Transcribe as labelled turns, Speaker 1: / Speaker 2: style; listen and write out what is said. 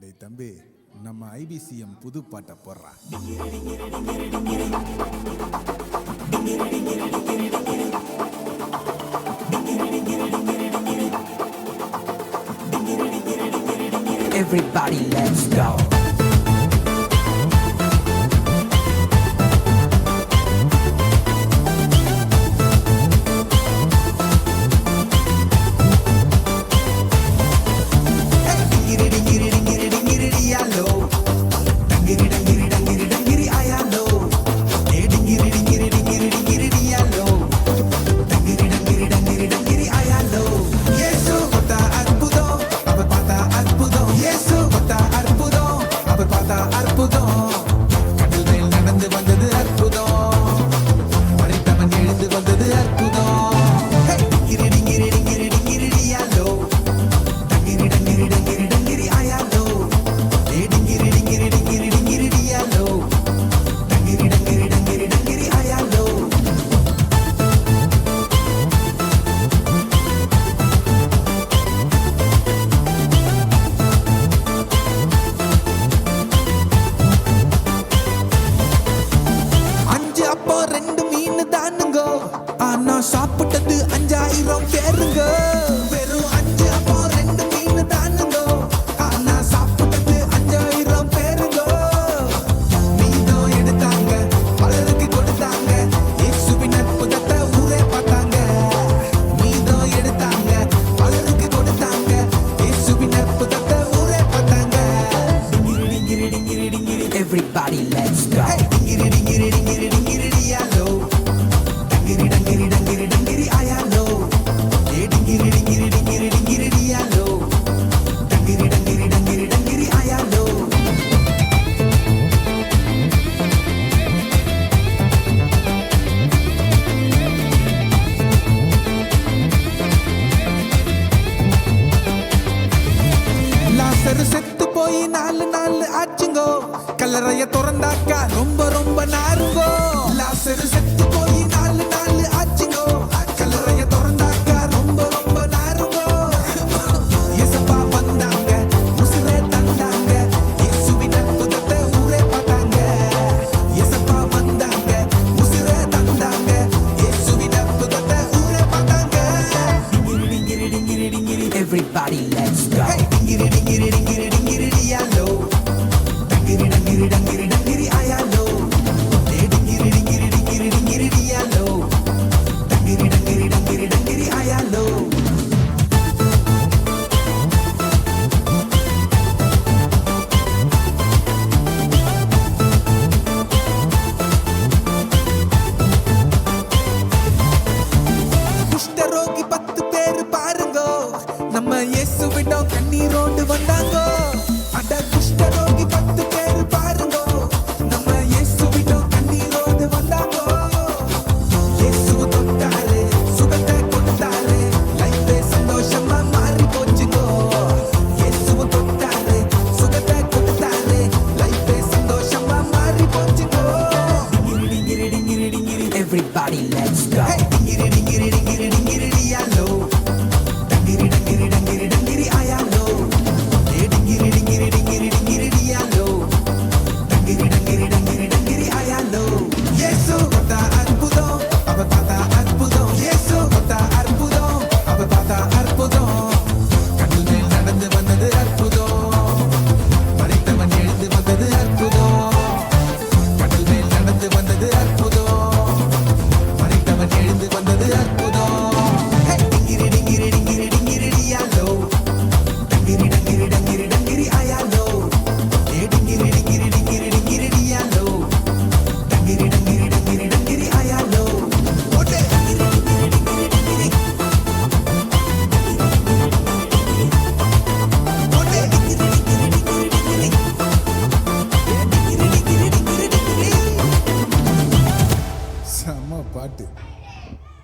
Speaker 1: டேய் தம்பி, நம்ம ஐபிசிஎம் புது பாட்டை போடுறா.
Speaker 2: Everybody, let's go.
Speaker 3: சாப்பிட்டது 5000 பேருங்க. வெறும் 5 அப்போ 2 மீன் தானுங்க. ஆனா சாப்பிட்டது 5000 பேருங்க. மீதம் எடுத்தாங்க, பலருக்கு கொடுத்தாங்க. இயேசுவின் அற்புதத்தை ஊரே பார்த்தாங்க. மீதம் எடுத்தாங்க, பலருக்கு கொடுத்தாங்க. இயேசுவின் அற்புதத்தை ஊரே பார்த்தாங்க. டிங்கிரி டிங்கிரி டிங்கிரி
Speaker 2: Everybody, let's go.
Speaker 3: டிங்கிரி டிங்கிரி டிங்கிரி டிங்கிரி டியாலோ. டிங்கிரி டிங்கிரி டிங்கிரி டிங்கிரி ஆயாலோ. டிங்கிரி டிங்கிரி டிங்கிரி டிங்கிரி டியாலோ. டிங்கிரி டிங்கிரி டிங்கிரி டிங்கிரி ஆயாலோ. லாசரு செத்து போய் 4 நாள் ஆச்சுங்கோ. கல்லறைய திறந்தாக்கா ரொம்ப ரொம்ப நாருங்கோ. லாசரு செத்து போய்